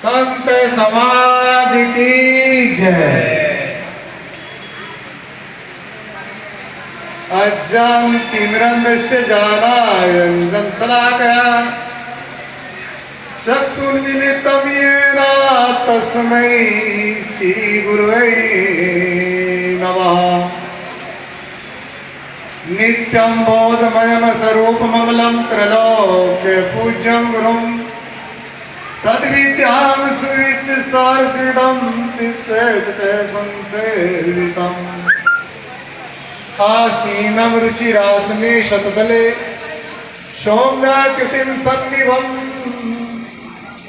संत समाज की जय। अज्जं तिमिरन्धस्य ज्ञानाञ्जनं शलाकया चक्षुर्मीलितं येन तस्मै श्रीगुरवे नमः। नित्यं बोधमयं स्वरूपममलं त्रैलोक्य पूज्यं गुरुं सद्विद्यां सुविच सारस्विदं चित्ते संसेवितम् आसीनं रुचिरासने शतदले सौम्याकृतिं सन्निभं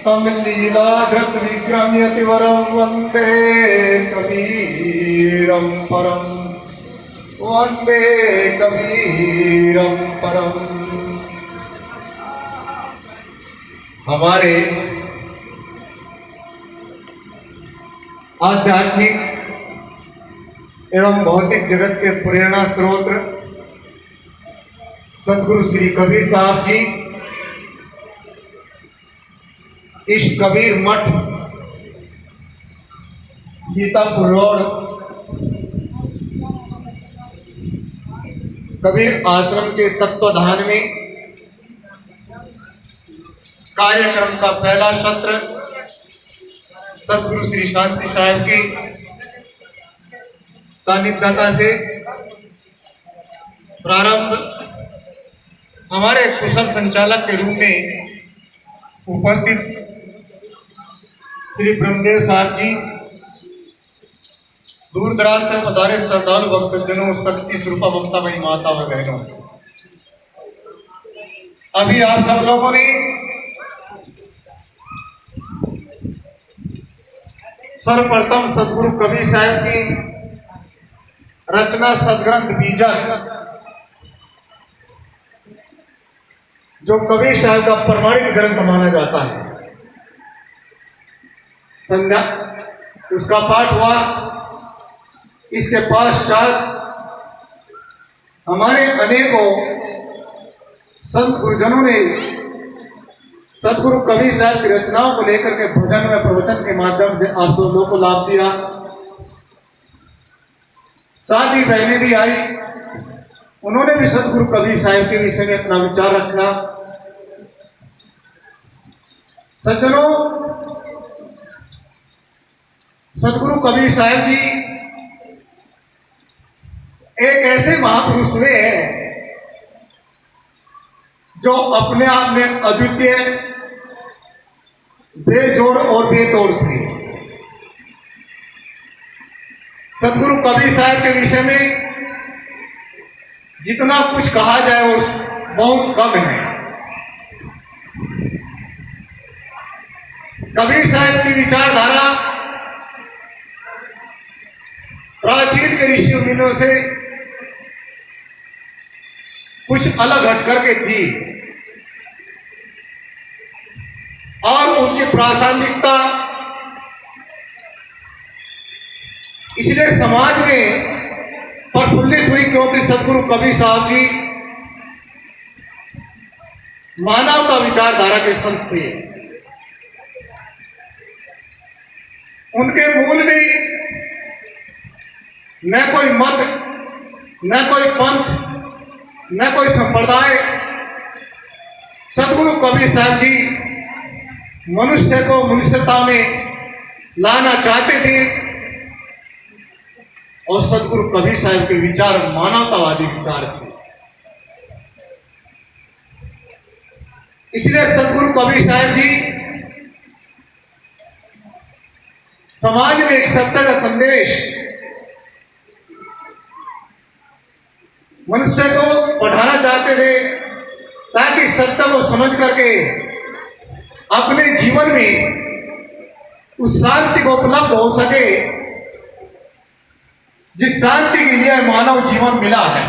तं लीलाधृत विक्रम यतिवरं वन्दे कबीरं परं वन्दे कबीरं परं। हमारे आध्यात्मिक एवं भौतिक जगत के प्रेरणा स्रोत सदगुरु श्री कबीर साहब जी इस कबीर मठ सीतापुर रोड कबीर आश्रम के तत्वाधान में कार्यक्रम का पहला सत्र सदगुरु श्री शांति साहब की सानिध्यता से प्रारंभ हमारे कुशल संचालक के रूप में उपस्थित श्री ब्रह्मदेव साहब जी, दूर दराज से पधारे श्रद्धालु भक्त सज्जनों, शक्ति स्वरूपा ममतामयी माता व बहनों, अभी आप सब लोगों ने सर्वप्रथम सदगुरु कबीर साहब की रचना सदग्रंथ बीजक, जो कबीर साहब का प्रमाणित ग्रंथ माना जाता है, संध्या उसका पाठ हुआ। इसके पश्चात हमारे अनेकों संत गुरुजनों ने सदगुरु कबीर साहब की रचनाओं को लेकर के भजन व प्रवचन के माध्यम से आप सब लोगों को लाभ दिया। साथ ही बहनें भी आई, उन्होंने भी सदगुरु कबीर साहब के विषय में अपना विचार रखा। सज्जनों, सदगुरु कबीर साहब जी एक ऐसे महापुरुष हुए हैं जो अपने आप में अद्वितीय, बेजोड़ और बेतोड़ थे। सदगुरु कबीर साहब के विषय में जितना कुछ कहा जाए वो बहुत कम है। कबीर साहब की विचारधारा प्राचीन के ऋषि मुनियों से कुछ अलग हट करके थी और उनकी प्रासंगिकता इसलिए समाज में प्रफुल्लित हुई क्योंकि सदगुरु कबीर साहब जी मानवता विचारधारा के संत थे। उनके मूल में न कोई मत, न कोई पंथ, न कोई संप्रदाय। सदगुरु कबीर साहब जी मनुष्य को मनुष्यता में लाना चाहते थे और सदगुरु कबीर साहब के विचार मानवतावादी विचार थे। इसलिए सदगुरु कबीर साहब जी समाज में एक सत्य का संदेश मनुष्य को पढ़ाना चाहते थे ताकि सत्य को समझ करके अपने जीवन में उस शांति को उपलब्ध हो सके जिस शांति के लिए मानव जीवन मिला है।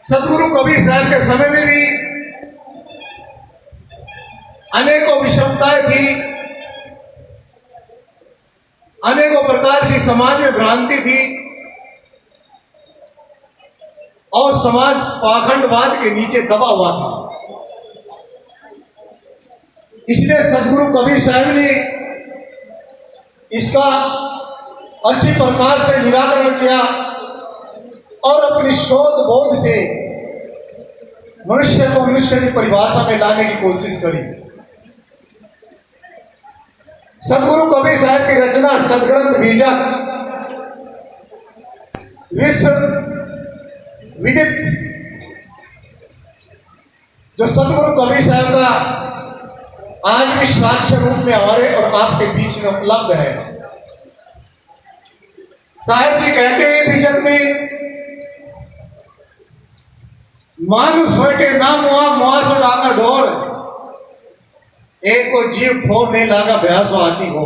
सदगुरु कबीर साहब के समय में भी अनेकों विषमताएं थी, अनेकों प्रकार की समाज में भ्रांति थी और समाज पाखंडवाद के नीचे दबा हुआ था। इसलिए सदगुरु कबीर साहब ने इसका अच्छी प्रकार से निराकरण किया और अपनी शोध बोध से मनुष्य को मनुष्य की परिभाषा में लाने की कोशिश करी। सदगुरु कबीर साहब की रचना सदग्रंथ बीजक विश्व विदित जो सदगुरु कबीर साहब का आज भी साक्ष्य रूप में हमारे और आपके बीच में उपलब्ध है। साहब जी कहते हैं बीजक में, मानुष हो के नाम हुआ मुआसो डाका ढोल, एक को जीव फोड़ने लागा भयासो आती हो।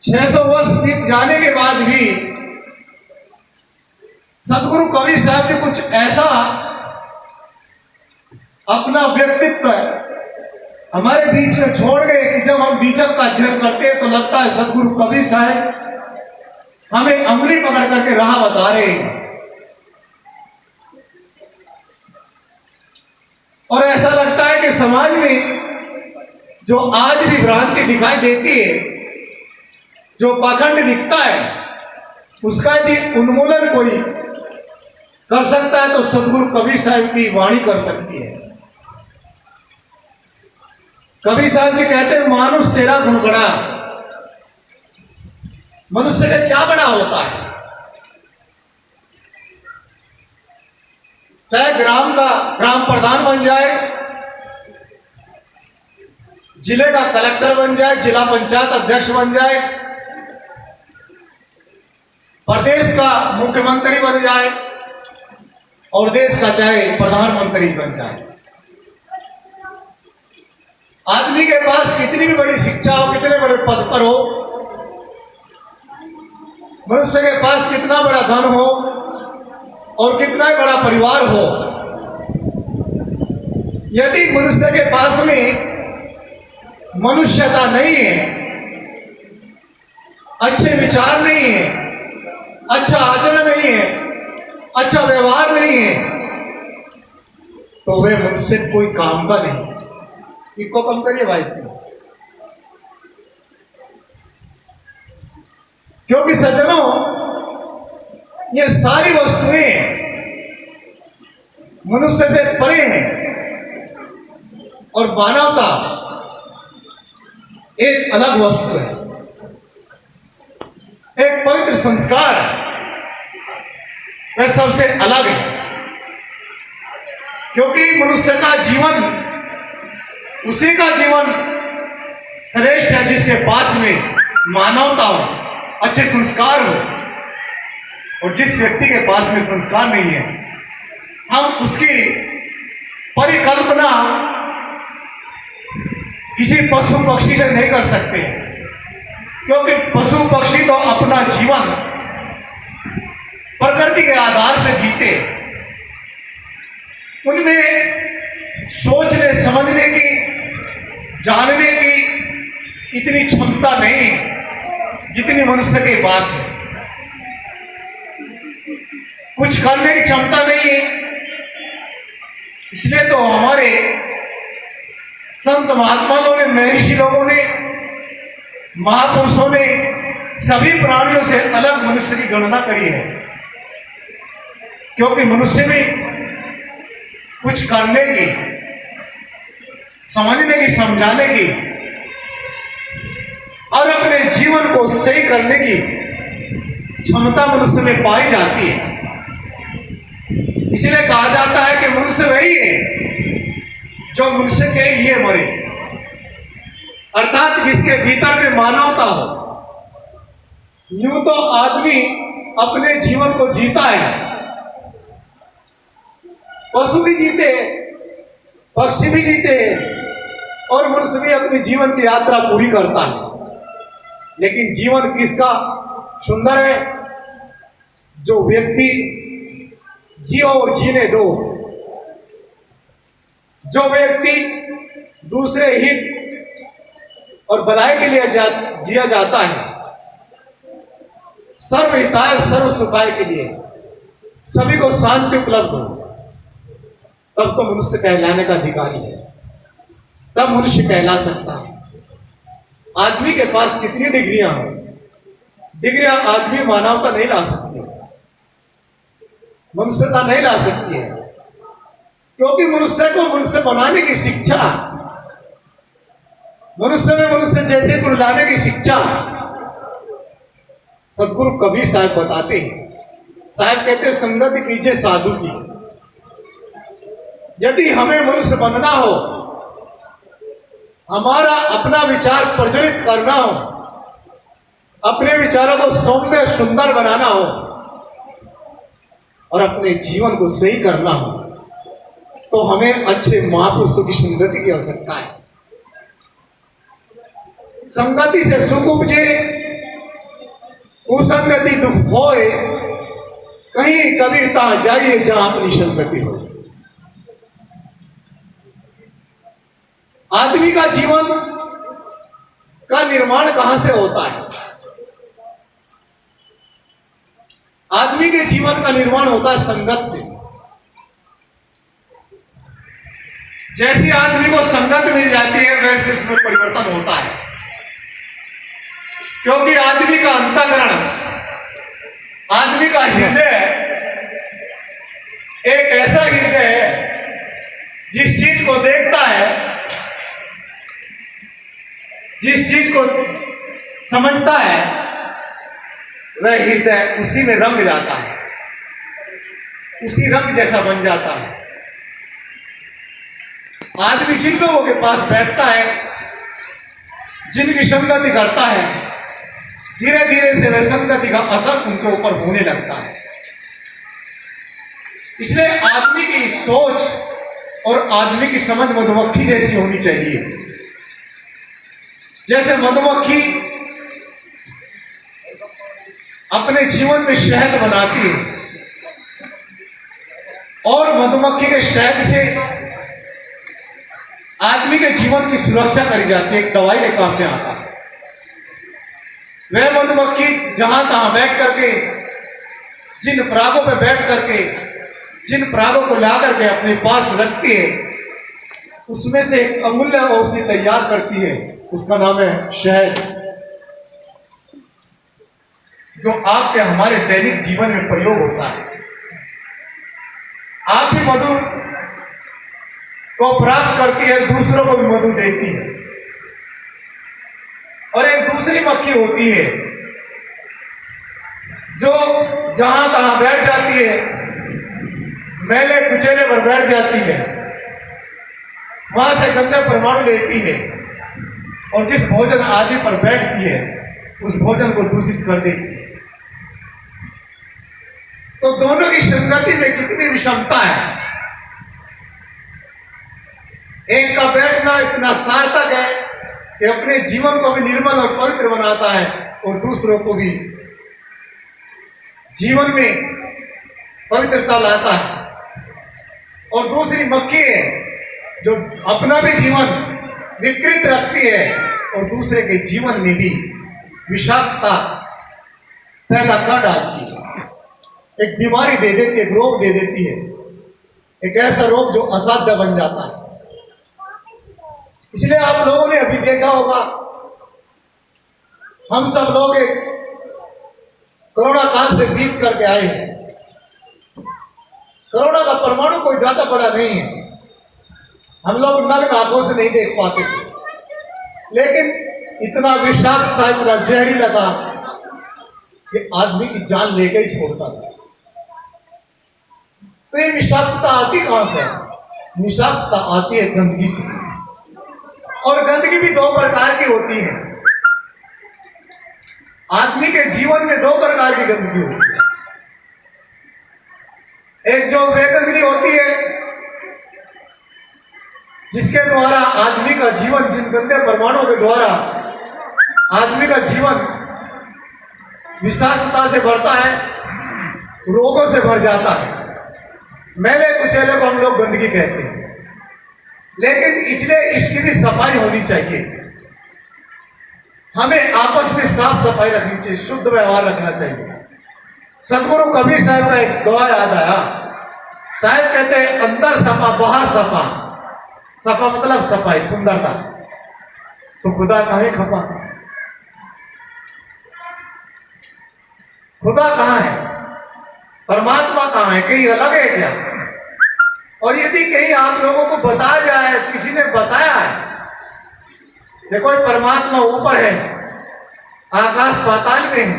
600 वर्ष बीत जाने के बाद भी सदगुरु कबीर साहब जी कुछ ऐसा अपना व्यक्तित्व हमारे बीच में छोड़ गए कि जब हम बीजक का अध्ययन करते हैं तो लगता है सदगुरु कबीर साहब हमें अंगुली पकड़ करके राह बता रहे हैं। और ऐसा लगता है कि समाज में जो आज भी भ्रांति दिखाई देती है, जो पाखंड दिखता है, उसका यदि उन्मूलन कोई कर सकता है तो सदगुरु कबीर साहब की वाणी कर सकती है। कबीर साहब जी कहते हैं, मानुष तेरा गुण बड़ा, मनुष्य का क्या बड़ा होता है? चाहे ग्राम का ग्राम प्रधान बन जाए, जिले का कलेक्टर बन जाए, जिला पंचायत अध्यक्ष बन जाए, प्रदेश का मुख्यमंत्री बन जाए और देश का चाहे प्रधानमंत्री बन जाए, आदमी के पास कितनी भी बड़ी शिक्षा हो, कितने बड़े पद पर हो, मनुष्य के पास कितना बड़ा धन हो और कितना बड़ा परिवार हो, यदि मनुष्य के पास में मनुष्यता नहीं है, अच्छे विचार नहीं है, अच्छा आचरण नहीं है, अच्छा व्यवहार नहीं है, तो वे मनुष्य कोई काम का नहीं। इसको कम करिए भाई से, क्योंकि सज्जनों ये सारी वस्तुएं मनुष्य से परे हैं और मानवता एक अलग वस्तु है, एक पवित्र संस्कार वह सबसे अलग है। क्योंकि मनुष्य का जीवन, उसी का जीवन श्रेष्ठ है जिसके पास में मानवता हो, अच्छे संस्कार हो। और जिस व्यक्ति के पास में संस्कार नहीं है, हम उसकी परिकल्पना किसी पशु पक्षी से नहीं कर सकते, क्योंकि पशु पक्षी तो अपना जीवन प्रकृति के आधार से जीते, उनमें सोचने समझने की, जानने की इतनी क्षमता नहीं जितनी मनुष्य के पास है। कुछ करने की क्षमता नहीं है, इसलिए तो हमारे संत महात्माओं ने, महर्षि लोगों ने, महापुरुषों ने सभी प्राणियों से अलग मनुष्य की गणना करी है। क्योंकि मनुष्य में कुछ करने की, समझने की, समझाने की और अपने जीवन को सही करने की क्षमता मनुष्य में पाई जाती है। इसलिए कहा जाता है कि मनुष्य वही है जो मनुष्य के लिए मरे, अर्थात जिसके भीतर में मानवता हो। यूं तो आदमी अपने जीवन को जीता है, पशु भी जीते, पक्षी भी जीते और मनुष्य भी अपनी जीवन की यात्रा पूरी करता है। लेकिन जीवन किसका सुंदर है? जो व्यक्ति जियो और जीने दो, जो व्यक्ति दूसरे हित और भलाई के लिए जिया जाता है, सर्व हिताय सर्व सुखाय के लिए, सभी को शांति उपलब्ध हो, तब तो मनुष्य कहलाने का अधिकारी है, तब मनुष्य कहला सकता है। आदमी के पास कितनी डिग्रियां हो, डिग्रियां आदमी मानवता नहीं ला सकती, मनुष्यता नहीं ला सकती है, क्योंकि मनुष्य को मनुष्य बनाने की शिक्षा, मनुष्य में मनुष्य जैसे गुण लाने की शिक्षा सदगुरु कबीर साहब बताते हैं। साहब कहते संगति कीजिए साधु की। यदि हमें मनुष्य बनना हो, हमारा अपना विचार प्रज्वलित करना हो, अपने विचारों को सौम्य सुंदर बनाना हो और अपने जीवन को सही करना हो, तो हमें अच्छे महापुरुषों की संगति की आवश्यकता है। संगति से सुख उपजे, कुसंगति दुख होए, कहीं कबीरता जाइए जहां अपनी संगति हो। आदमी का जीवन का निर्माण कहां से होता है? आदमी के जीवन का निर्माण होता है संगत से। जैसी आदमी को संगत मिल जाती है वैसे उसमें परिवर्तन होता है, क्योंकि आदमी का अंतःकरण, आदमी का हृदय एक ऐसा हृदय है जिस चीज को देखता है, जिस चीज को समझता है, वह हृदय उसी में रंग जाता है, उसी रंग जैसा बन जाता है। आदमी जिन लोगों के पास बैठता है, जिनकी संगति करता है, धीरे धीरे से वह संगति का असर उनके ऊपर होने लगता है। इसलिए आदमी की सोच और आदमी की समझ मधुमक्खी जैसी होनी चाहिए। जैसे मधुमक्खी अपने जीवन में शहद बनाती है और मधुमक्खी के शहद से आदमी के जीवन की सुरक्षा करी जाती है, एक दवाई के काम में आता है। वह मधुमक्खी जहां तहां बैठ करके, जिन परागों पर बैठ करके, जिन परागों को ला करके अपने पास रखती है, उसमें से एक अमूल्य औषधि तैयार करती है, उसका नाम है शहद, जो आपके हमारे दैनिक जीवन में प्रयोग होता है। आप भी मधु को प्राप्त करती है, दूसरों को भी मधु देती है। और एक दूसरी मक्खी होती है जो जहां तहां बैठ जाती है, मैले कुचेले पर बैठ जाती है, वहां से गंदे परमाणु लेती है और जिस भोजन आदि पर बैठती है उस भोजन को दूषित कर देती है। तो दोनों की संगति में कितनी विषमता है। एक का बैठना इतना सार्थक है कि अपने जीवन को भी निर्मल और पवित्र बनाता है और दूसरों को भी जीवन में पवित्रता लाता है। और दूसरी मक्खी है जो अपना भी जीवन विकृत रखती है और दूसरे के जीवन में भी विषाक्तता पैदा कर डालती है, एक बीमारी दे देती है, एक रोग दे देती है, एक ऐसा रोग जो असाध्य बन जाता है। इसलिए आप लोगों ने अभी देखा होगा, हम सब लोग एक कोरोना काल से बीत करके आए हैं। कोरोना का परमाणु कोई ज्यादा बड़ा नहीं है, हम लोग नग्न आंखों से नहीं देख पाते थे, लेकिन इतना विषाक्त था, इतना जहरीला था कि आदमी की जान लेकर ही छोड़ता था। तो ये विषाक्तता आती कहां से? विषाक्तता आती है गंदगी से, और गंदगी भी दो प्रकार की होती है। आदमी के जीवन में दो प्रकार की गंदगी होती है। एक जो वे गंदगी होती है जिसके द्वारा आदमी का जीवन, जिन गंदे परमाणुओं के द्वारा आदमी का जीवन विषाक्तता से भरता है, रोगों से भर जाता है। मैले कुचेले को हम लोग गंदगी कहते हैं, लेकिन इसलिए इसकी भी सफाई होनी चाहिए। हमें आपस में साफ सफाई रखनी चाहिए, शुद्ध व्यवहार रखना चाहिए। सदगुरु कबीर साहब का एक दुआ याद आया। साहब कहते हैं अंदर सपा बाहर सपा, सपा मतलब सफाई सुंदरता, तो खुदा कहाँ खपा? खुदा कहाँ है? परमात्मा कहाँ है? कहीं अलग है क्या? और यदि कहीं आप लोगों को बताया जाए, किसी ने बताया है देखो परमात्मा ऊपर है, आकाश पाताल में है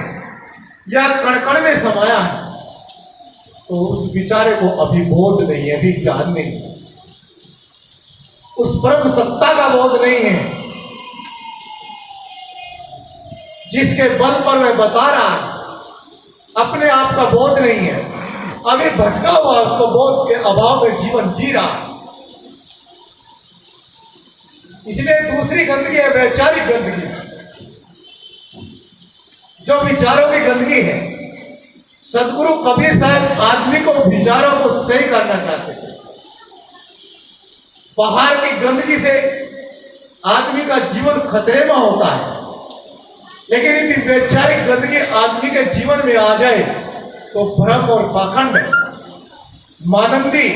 या कण कण में समाया है, तो उस बेचारे को अभी बोध नहीं है, अभी ज्ञान नहीं है, उस परम सत्ता का बोध नहीं है जिसके बल पर वह बता रहा है। अपने आप का बोध नहीं है, अभी भटका हुआ उसको बोध के अभाव में जीवन जी रहा है। इसलिए दूसरी गंदगी है वैचारिक गंदगी, जो विचारों की गंदगी है। सदगुरु कबीर साहब आदमी को विचारों को सही करना चाहते थे। बाहर की गंदगी से आदमी का जीवन खतरे में होता है, लेकिन यदि वैचारिक गंदगी आदमी के जीवन में आ जाए तो भ्रम और पाखंड मानंदी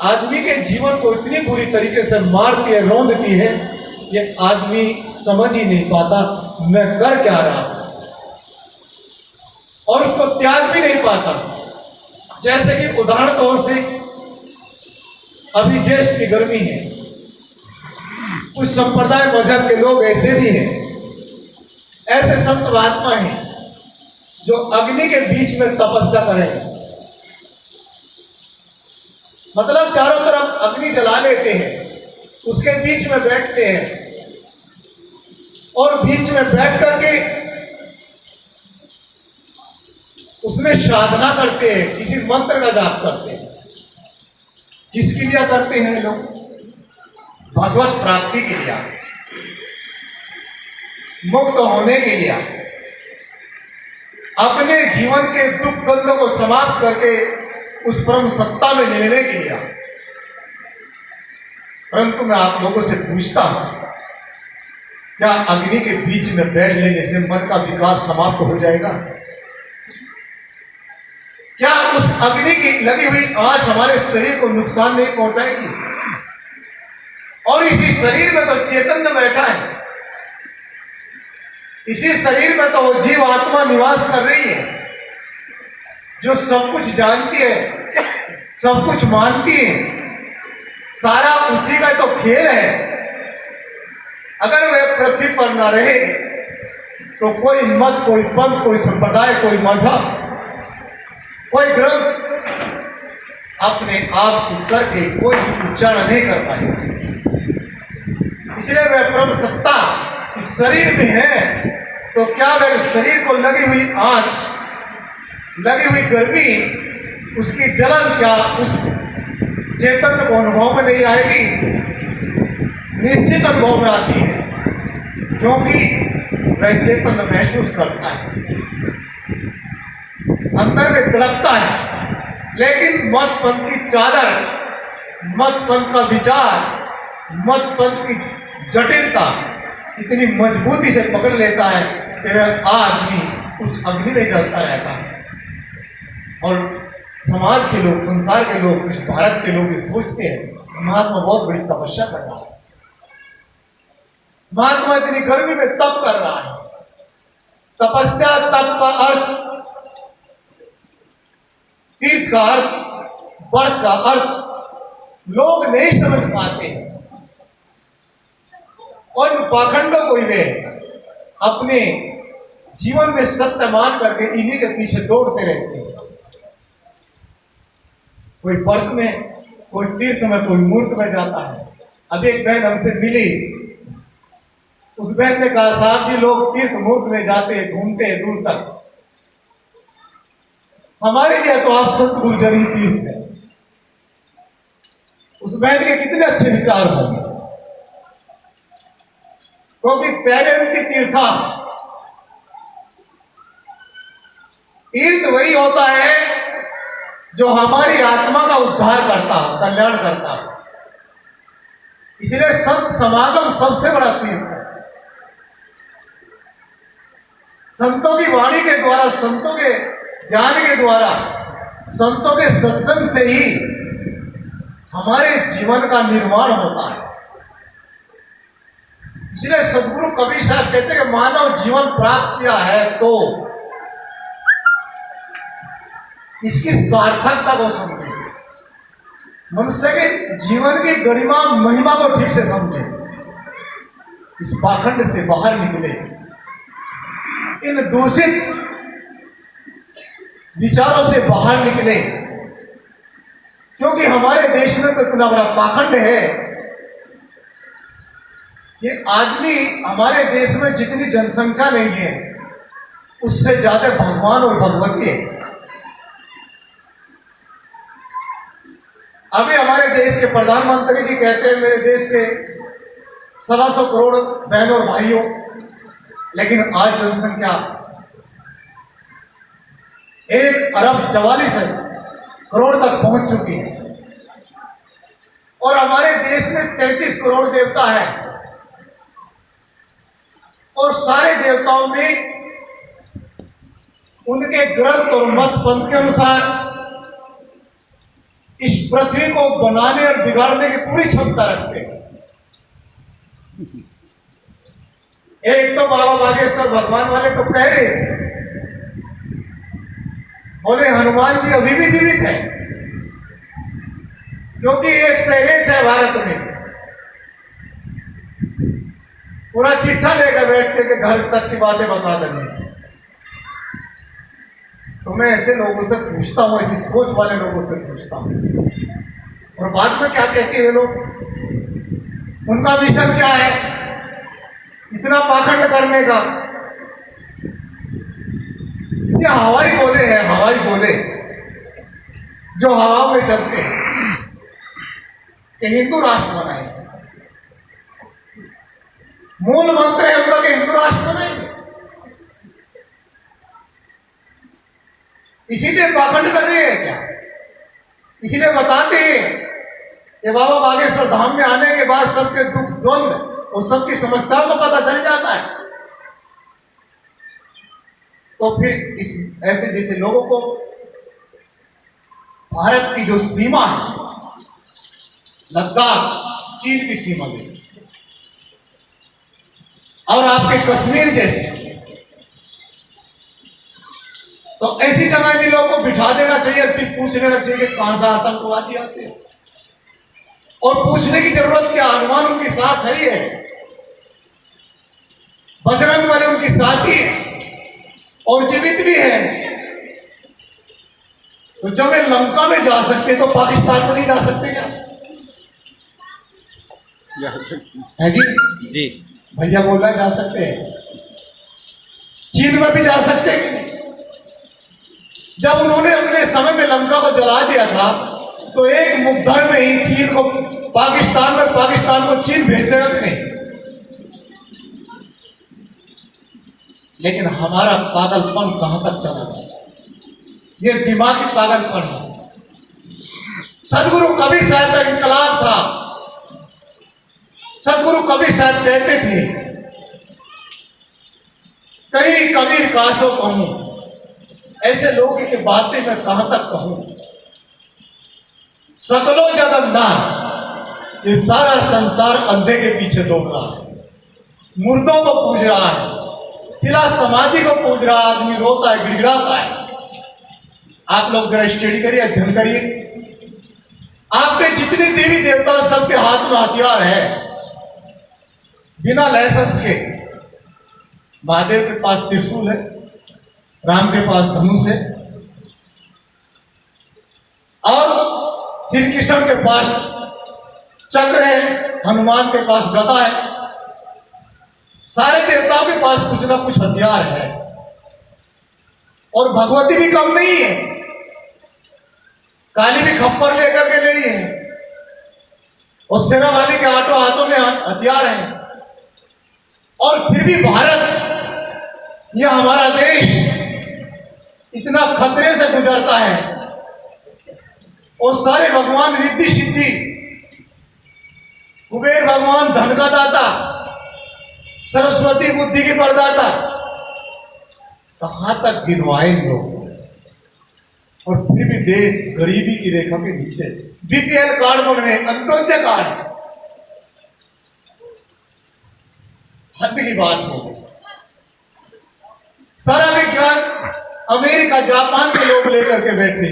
आदमी के जीवन को इतनी बुरी तरीके से मारती है, रौंदती है, ये आदमी समझ ही नहीं पाता मैं कर क्या रहा हूं, और उसको त्याग भी नहीं पाता। जैसे कि उदाहरण तौर से अभी ज्येष्ठ की गर्मी है, कुछ संप्रदाय मजहब के लोग ऐसे भी हैं, ऐसे संत महात्मा हैं जो अग्नि के बीच में तपस्या करें, मतलब चारों तरफ अग्नि जला लेते हैं, उसके बीच में बैठते हैं और बीच में बैठ करके उसमें साधना करते हैं, किसी मंत्र का जाप करते हैं। किसके लिए करते हैं लोग? भगवत प्राप्ति के लिए, मुक्त होने के लिए, अपने जीवन के दुख दर्द को समाप्त करके उस परम सत्ता में मिलने के लिए। परंतु मैं आप लोगों से पूछता हूं, क्या अग्नि के बीच में बैठ लेने से मन का विकार समाप्त हो जाएगा? क्या उस अग्नि की लगी हुई आंच हमारे शरीर को नुकसान नहीं पहुंचाएगी? और इसी शरीर में तो चैतन्य बैठा है, इसी शरीर में तो वो जीव आत्मा निवास कर रही है, जो सब कुछ जानती है, सब कुछ मानती है, सारा उसी का तो खेल है। अगर वह पृथ्वी पर ना रहे तो कोई मत, कोई पंथ, कोई संप्रदाय, कोई मजहब, कोई ग्रंथ अपने आप को करके कोई उच्चारण नहीं कर पाएगा। इसलिए वह परम सत्ता इस शरीर में है, तो क्या वह शरीर को लगी हुई आंच, लगी हुई गर्मी, उसकी जलन क्या उस चेतन को अनुभव में नहीं आएगी? निश्चित अनुभव में आती है, क्योंकि वह चेतन महसूस करता है, अंदर में तड़पता है। लेकिन मत पंथ की चादर, मत पंथ का विचार, मत पंथ की जटिलता इतनी मजबूती से पकड़ लेता है कि वह आदमी उस अग्नि में जलता रहता है। और समाज के लोग, संसार के लोग, इस भारत के लोग सोचते हैं महात्मा बहुत बड़ी तपस्या कर रहा है, महात्मा इतनी गर्मी में तप कर रहा है। तपस्या, तप का अर्थ, तीर्थ का अर्थ, व्रत का अर्थ लोग नहीं समझ पाते, और इन पाखंडों को वे अपने जीवन में सत्य मान करके इन्हीं के पीछे दौड़ते रहते हैं। कोई व्रत में, कोई तीर्थ में, कोई मूर्त में जाता है। अभी एक बहन हमसे मिली, उस बहन ने कहा साहब जी लोग तीर्थ मूर्त में जाते हैं, घूमते हैं दूर तक, हमारे लिए तो आप संत गुरुजन ही तीर्थ है। उस बहन के कितने अच्छे विचार होंगे, क्योंकि तैरती तीर्था, तीर्थ वही होता है जो हमारी आत्मा का उद्धार करता हो, कल्याण करता हो। इसलिए संत समागम सबसे बड़ा तीर्थ है। संतों की वाणी के द्वारा, संतों के ज्ञान के द्वारा संतों के सत्संग से ही हमारे जीवन का निर्माण होता है। इसलिए सदगुरु कबीर साहब कहते हैं कि मानव जीवन प्राप्त किया है तो इसकी सार्थकता को समझे, मनुष्य के जीवन की गरिमा महिमा को ठीक से समझे, इस पाखंड से बाहर निकले, इन दूषित विचारों से बाहर निकले। क्योंकि हमारे देश में तो इतना बड़ा पाखंड है कि आदमी, हमारे देश में जितनी जनसंख्या नहीं है उससे ज्यादा भगवान और भगवती है। अभी हमारे देश के प्रधानमंत्री जी कहते हैं मेरे देश के 125 करोड़ बहन और भाइयों, लेकिन आज जनसंख्या 1 अरब 44 करोड़ तक पहुंच चुकी है। और हमारे देश में 33 करोड़ देवता है और सारे देवताओं में उनके ग्रंथ और मत पंथ के अनुसार इस पृथ्वी को बनाने और बिगाड़ने की पूरी क्षमता रखते हैं। एक तो बाबा बागेश्वर भगवान वाले तो कह रहे थे, बोले हनुमान जी अभी भी जीवित है, क्योंकि 1 से 1 है भारत में। पूरा चिट्ठा लेकर बैठते के घर तक की बातें बता देंगे। तो मैं ऐसे लोगों से पूछता हूँ, ऐसी सोच वाले लोगों से पूछता हूँ, और बाद में क्या कहते हैं लोग, उनका मिशन क्या है इतना पाखंड करने का? ये हवाई बोले हैं, हवाई बोले जो हवाओं में चलते हैं कि हिंदू राष्ट्र बनाएंगे। मूल मंत्र है उनका कि हिंदू राष्ट्र बनाएंगे, इसीलिए पाखंड कर रहे हैं क्या? इसीलिए बताते हैं कि बाबा बागेश्वर धाम में आने के बाद सबके दुख द्वंद और सबकी समस्याओं को पता चल जाता है। तो फिर इस ऐसे जैसे लोगों को भारत की जो सीमा है, लद्दाख चीन की सीमा में, और आपके कश्मीर जैसे, तो ऐसी जगह भी लोगों को बिठा देना चाहिए, फिर पूछ लेना चाहिए कि कहां से आतंकवादी आते हैं, और पूछने की जरूरत क्या? हनुमान उनके साथ है ही है, बजरंग वाले उनकी साथी है और जीवित भी है। तो जब वे लंका में जा सकते तो पाकिस्तान में नहीं जा सकते क्या? है जी भैया बोल रहे जा सकते हैं, चीन में भी जा सकते हैं कि नहीं? जब उन्होंने अपने समय में लंका को जला दिया था तो एक मुखर में ही चीन को पाकिस्तान में, पाकिस्तान को चीन भेज देगा कि नहीं? लेकिन हमारा पागलपन कहां तक चला गया? ये दिमागी पागलपन है। सदगुरु कबीर साहब का इनकलाब था। सदगुरु कबीर साहब कहते थे, कहीं कबीर काशो कहूं, ऐसे लोगों की बातें मैं कहां तक कहूं? सकलो जगन्ना, ये सारा संसार अंधे के पीछे दौड़ रहा है, मुर्दों को पूज रहा है, शिला समाधि को पूज रहा, आदमी रोता है, गिड़गिड़ाता है। आप लोग जरा स्टडी करिए, अध्ययन करिए। आपके जितने देवी देवता सबके हाथ में हथियार है, बिना लाइसेंस के। महादेव के पास त्रिशूल है, राम के पास धनुष है, और श्री कृष्ण के पास चक्र है, हनुमान के पास गदा है। सारे देवताओं के पास कुछ ना कुछ हथियार है, और भगवती भी कम नहीं है, काली भी खप्पर लेकर के नहीं है, और सेना वाले के आठों हाथों में हथियार हैं। और फिर भी भारत, यह हमारा देश इतना खतरे से गुजरता है, और सारे भगवान रिद्धि सिद्धि, कुबेर भगवान धन का दाता, सरस्वती बुद्धि की प्रदाता, कहां तक गिनवाए लोग? और फिर भी देश गरीबी की रेखा के नीचे, बीपीएल कार्ड बन गए, अंत्योदय कार्ड। हद की बात हो गई। सारा विज्ञान अमेरिका जापान के लोग लेकर के बैठे,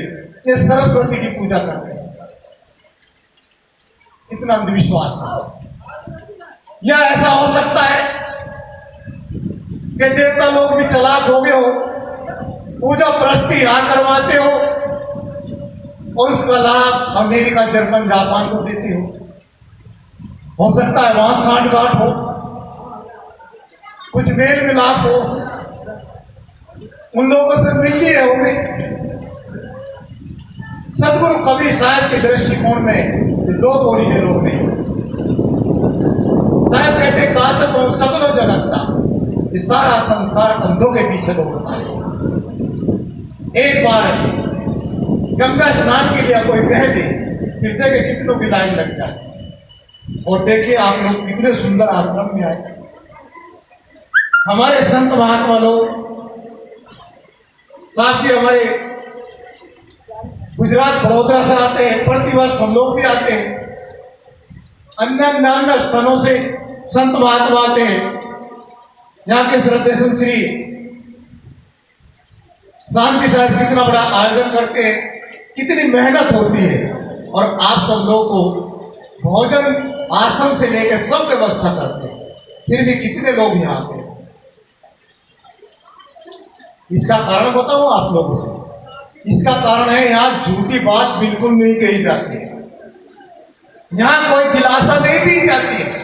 ये सरस्वती की पूजा करते हैं। इतना अंधविश्वास है। या ऐसा हो सकता है कि देवता लोग भी चालाक हो गए हो, पूजा प्रस्ती यहाँ करवाते हो और उसका लाभ अमेरिका, जर्मन, जापान को देते हो सकता है वहां सांठगांठ हो, कुछ मेल मिलाप हो, उन लोगों से मिल लिए होंगे। सदगुरु कबीर साहब के दृष्टिकोण में दो बोली के लोग नहीं। साहब कहते काश को सगलो जगत था, ये सारा संसार अंधों के पीछे दौड़ता है। एक बार गंगा स्नान के लिए कोई कह दे, फिर देखे कितनों की लाइन लग जाए। और देखिए आप लोग कितने सुंदर आश्रम में आए। हमारे संत महात्मा लोग साहब जी हमारे गुजरात, बड़ोदरा से आते हैं, प्रतिवर्ष हम लोग भी आते हैं। अन्य स्थानों से संत महात्मा आते हैं। यहाँ के श्रद्धेय श्री शांति साहब कितना बड़ा आयोजन करते हैं, कितनी मेहनत होती है, और आप सब लोग को भोजन आसन से लेकर सब व्यवस्था करते हैं, फिर भी कितने लोग यहाँ आते हैं। इसका कारण बताऊं आप लोगों से। इसका कारण है यहाँ झूठी बात बिल्कुल नहीं कही जाती है, यहाँ कोई दिलासा नहीं दी जाती है,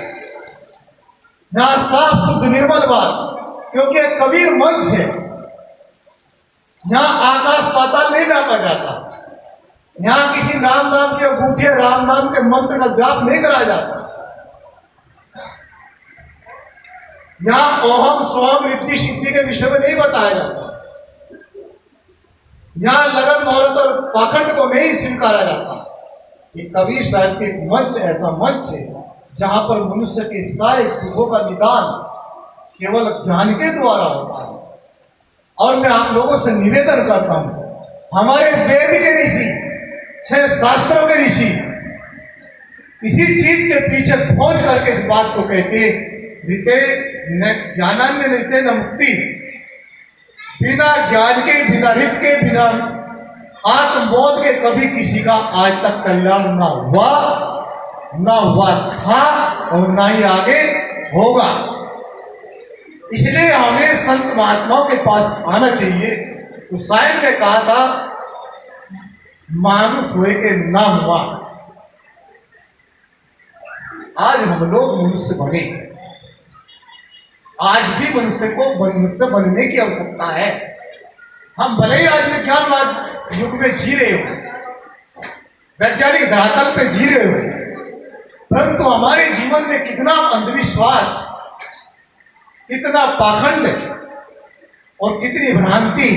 यहाँ साफ शुद्ध निर्मल बात, क्योंकि एक कबीर मंच है। यहाँ आकाश पाताल नहीं नापा जाता, यहाँ किसी राम नाम के अंगूठे, राम नाम के मंत्र का जाप नहीं कराया जाता। यहाँ ओहम स्वम रिद्धि सिद्धि के विषय में नहीं बताया जाता। यहाँ लगन मुहूर्त और पाखंड को नहीं स्वीकारा जाता। ये कबीर साहब के मंच ऐसा मंच है जहां पर मनुष्य के सारे दुखों का निदान केवल ज्ञान के द्वारा होता है। और मैं आप लोगों से निवेदन करता हूं, हमारे वेद के ऋषि, 6 शास्त्रों के ऋषि इसी चीज के पीछे खोज करके इस बात को कहते, ऋते ज्ञानान्य ऋते न मुक्ति, बिना ज्ञान के, बिना रित के, बिना आत्मबोध के कभी किसी का आज तक कल्याण ना हुआ था और ना ही आगे होगा। इसलिए हमें संत महात्माओं के पास आना चाहिए। तो साहब ने कहा था मानुष हुए के ना हुआ। आज हम लोग मनुष्य बने, आज भी मनुष्य बनने की आवश्यकता है। हम भले ही आज विज्ञानवाद युग में जी रहे हो, वैज्ञानिक धरातल पे जी रहे हो, परंतु हमारे जीवन में कितना अंधविश्वास, कितना पाखंड और कितनी भ्रांति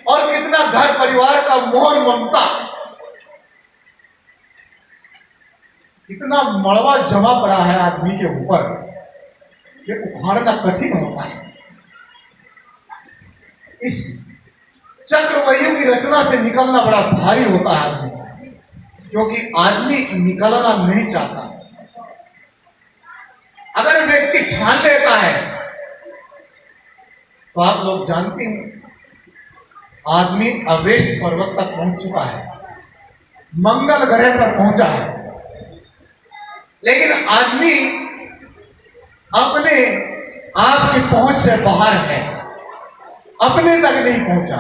और कितना घर परिवार का मोह ममता, कितना मड़वा जमा पड़ा है आदमी के ऊपर, ये उखाड़ना कठिन होता है। इस चक्रवायु की रचना से निकलना बड़ा भारी होता है आदमी, क्योंकि आदमी निकलना नहीं चाहता। अगर व्यक्ति ठान लेता है तो आप लोग जानते हैं आदमी अवेस्ट पर्वत तक पहुंच चुका है, मंगल ग्रह पर पहुंचा है, लेकिन आदमी अपने आप की पहुंच से बाहर है, अपने तक नहीं पहुंचा।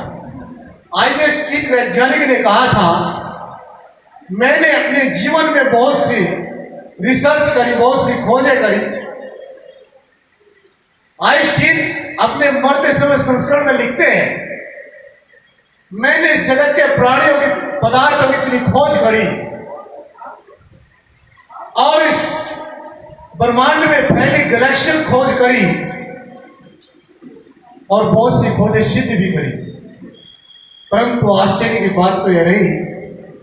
आइंस्टीन वैज्ञानिक ने कहा था, मैंने अपने जीवन में बहुत सी रिसर्च करी, बहुत सी खोजें करी। आइंस्टीन अपने मरते समय संस्करण में लिखते हैं, मैंने इस जगत के प्राणियों के पदार्थों की इतनी खोज करी और इस ब्रह्मांड में फैली गैलेक्सी खोज करी और बहुत सी खोजें सिद्ध भी करी, परंतु आश्चर्य की बात तो यह रही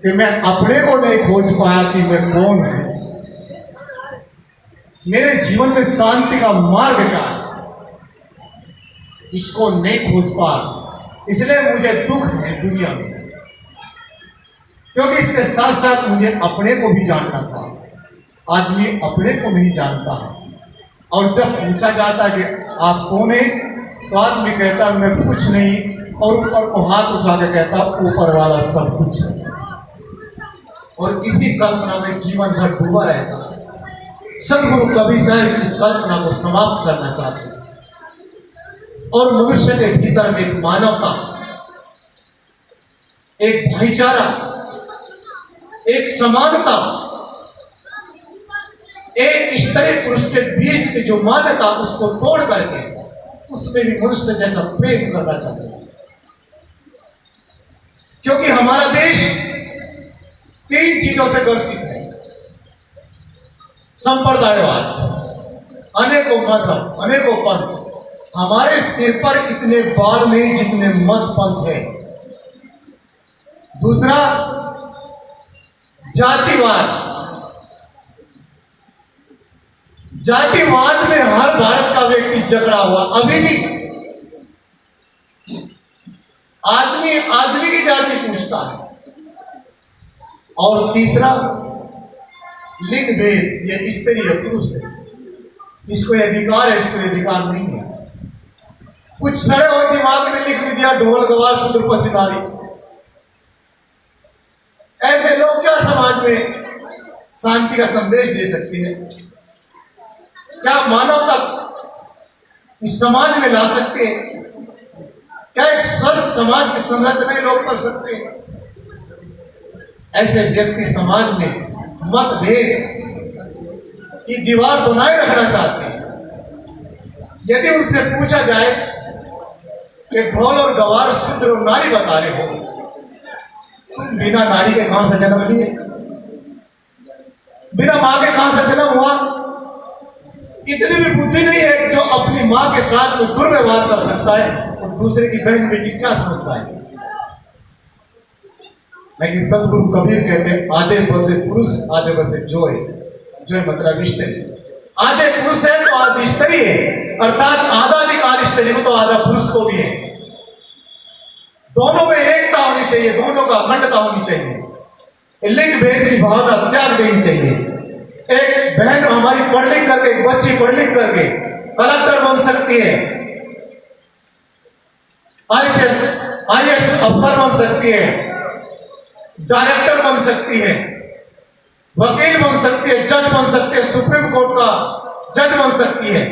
कि मैं अपने को नहीं खोज पाया कि मैं कौन हूं, मेरे जीवन में शांति का मार्ग क्या है, इसको नहीं खोज पा। इसलिए मुझे दुख है दुनिया में, क्योंकि इसके साथ साथ मुझे अपने को भी जानना था। आदमी अपने को नहीं जानता, और जब पूछा जाता कि आप कौन है, तो आदमी कहता मैं कुछ नहीं, और ऊपर को हाथ उठा के कहता ऊपर वाला सब कुछ है। और इसी कल्पना में जीवन भर डूबा रहता है। सदगुरु कबीर साहब इस कल्पना को समाप्त करना चाहते हैं और मनुष्य के भीतर में एक मानवता, एक भाईचारा, एक समानता, एक स्त्री पुरुष के बीच की जो मान्यता, उसको तोड़ करके उसमें भी मनुष्य जैसा प्रेम करना चाहते हैं। क्योंकि हमारा देश 3 चीजों से ग्रसित है: संप्रदायवाद, अनेकों मत, अनेकों पंथ। हमारे सिर पर इतने बाल नहीं जितने मत पंथ है। दूसरा, जातिवाद। जातिवाद में हर भारत का व्यक्ति जकड़ा हुआ अभी भी। आदमी आदमी की जाति पूछता है। और तीसरा, लिंग भेद, ये स्त्री है पुरुष है, इसको ये अधिकार है, इसको ये अधिकार नहीं है। कुछ सड़े हुए दिमाग में लिख भी दिया ढोल गवार शूद्र पसीनारी। ऐसे लोग क्या समाज में शांति का संदेश दे सकते हैं? क्या मानवता इस समाज में ला सकते हैं? क्या एक स्वस्थ समाज की संरचना लोग कर सकते हैं? ऐसे व्यक्ति समाज में मतभेद की दीवार बनाए रखना चाहते हैं। यदि उनसे पूछा जाए कि ढोल और गवार शूद्र और नारी बता रहे हो, तुम बिना नारी के कहां से जन्म लिए? बिना मां के कहां से जन्म हुआ? इतनी भी बुद्धि नहीं है जो अपनी मां के साथ में दुर्व्यवहार कर सकता है और दूसरे की बहन बेटी क्या समझ पाएगी? लेकिन सदगुरु कबीर कहते हैं आधे बसे पुरुष आधे बसे जोय। जोय मतलब स्त्री। आधे पुरुष है तो आधी स्त्री है, अर्थात आधा अधिकार स्त्री को तो आधा पुरुष को भी है। दोनों में एकता होनी चाहिए, दोनों का अखंडता होनी चाहिए। लिंग भेद की भावना त्याग देनी चाहिए। एक बहन हमारी पढ़ लिख करके, एक बच्ची पढ़ लिख करके कलेक्टर बन सकती है, IAS अफसर बन सकती है, डायरेक्टर बन सकती है, वकील बन सकती है, जज बन सकती है, सुप्रीम कोर्ट का जज बन सकती है,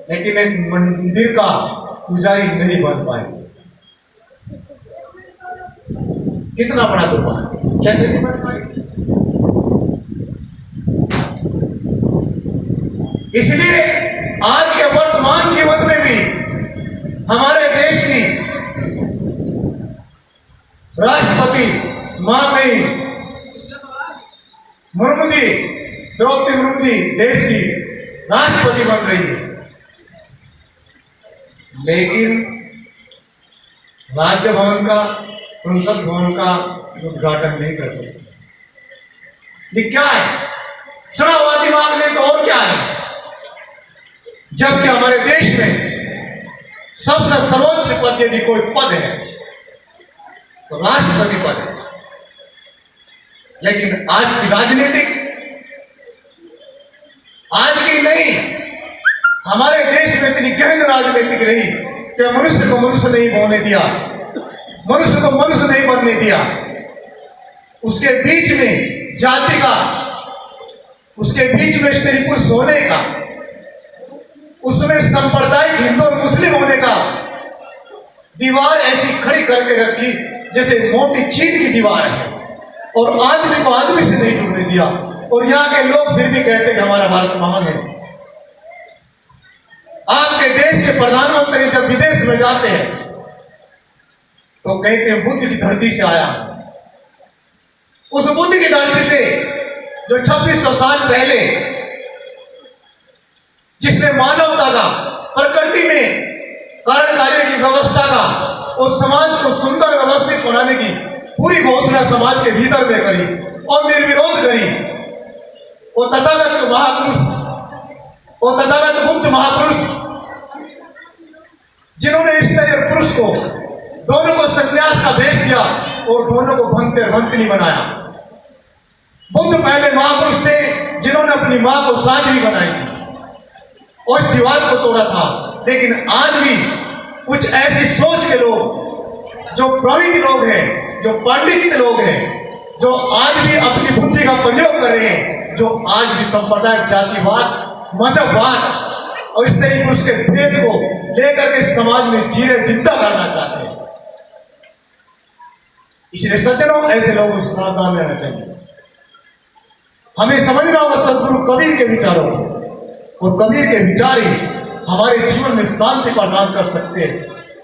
लेकिन एक मंदिर का पुजारी नहीं बन पाएगी। कितना बड़ा दुर्भाग्य, कैसे नहीं बन पाएगी? इसलिए आज के वर्तमान जीवन में भी हमारे देश की राष्ट्रपति माननीय मुर्मू जी, द्रौपदी मुर्मू जी देश की राष्ट्रपति बन रही है, लेकिन राज्य भवन का, संसद भवन का उद्घाटन नहीं कर सकती। ये क्या है? सड़ा हुआ दिमाग नहीं तो और क्या है? जबकि हमारे देश में सबसे सर्वोच्च पद यदि कोई पद है तो राष्ट्रपति पद है। लेकिन आज की राजनीतिक, आज की नहीं, हमारे देश में इतनी गहन राजनीतिक रही कि मनुष्य को मनुष्य नहीं होने दिया, मनुष्य को मनुष्य नहीं बनने दिया। उसके बीच में जाति का, उसके बीच में स्त्री पुरुष होने का, उसमें सांप्रदायिक हिंदू और मुस्लिम होने का दीवार ऐसी खड़ी करके रखी जैसे मोटी चीन की दीवार है, और आदमी को आदमी से नहीं जुड़ने दिया। और यहाँ के लोग फिर भी कहते हैं कि हमारा भारत महान है। आपके देश के प्रधानमंत्री जब विदेश में जाते हैं तो कहते हैं बुद्ध की धरती से आया। उस बुद्ध की धरती से जो 2600 साल पहले जिसने मानवता का, प्रकृति में कारण कार्य की व्यवस्था का, उस समाज को सुंदर व्यवस्थित बनाने की पूरी घोषणा समाज के भीतर में करी और निर्विरोध करी, वो तथागत महापुरुष, वो तथागत बुद्ध महापुरुष, जिन्होंने स्त्री और पुरुष को दोनों को संन्यास का भेष दिया और दोनों को भंते भंतनी बनाया। बुद्ध पहले महापुरुष थे जिन्होंने अपनी माँ को साध्वी बनाई और इस दीवार को तोड़ा था। लेकिन आज भी कुछ ऐसी सोच के लोग, जो प्रवीण लोग हैं, जो पंडित लोग हैं, जो आज भी अपनी बुद्धि का प्रयोग कर रहे हैं, जो आज भी सांप्रदायिक जातिवाद, मजहबवाद और इस तरीके उसके भेद को लेकर के समाज में जीरे जिंदा करना चाहते हैं। इसलिए सज्जनों, ऐसे लोगों से सावधान रहना चाहिए। हमें समझना होगा सदगुरु कबीर के विचारों को, और कबीर के विचार ही हमारे जीवन में शांति प्रदान कर सकते हैं।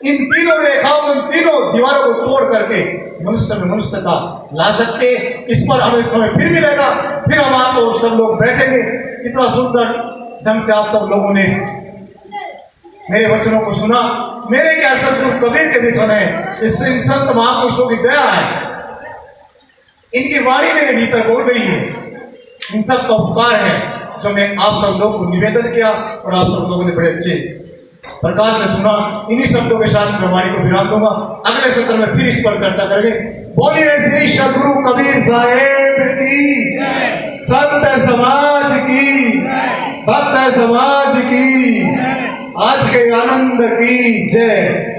इन तीनों रेखाओं, इन तीनों दीवारों को तोड़ करके मनुष्य में मनुष्यता ला सकते। इस पर हमें समय फिर मिलेगा, फिर हम आप और सब लोग बैठेंगे। इतना सुंदर ढंग से आप सब लोगों ने मेरे वचनों को सुना। मेरे क्या सदगुरु कबीर के वचन है, इस संत महापुरुषों की दया है, इनकी वाणी मेरे भीतर बोल रही है, इन सब का उपकार है जो मैं आप सब लोगों को निवेदन किया और आप सब लोगों ने बड़े अच्छे प्रकार से सुना। इन्हीं शब्दों के साथ मैं वाणी को विराम दूंगा। अगले सत्र में फिर इस पर चर्चा करेंगे। बोलिए श्री सदगुरु कबीर साहेब की, संत समाज की, भक्त समाज की, आज के आनंद की जय।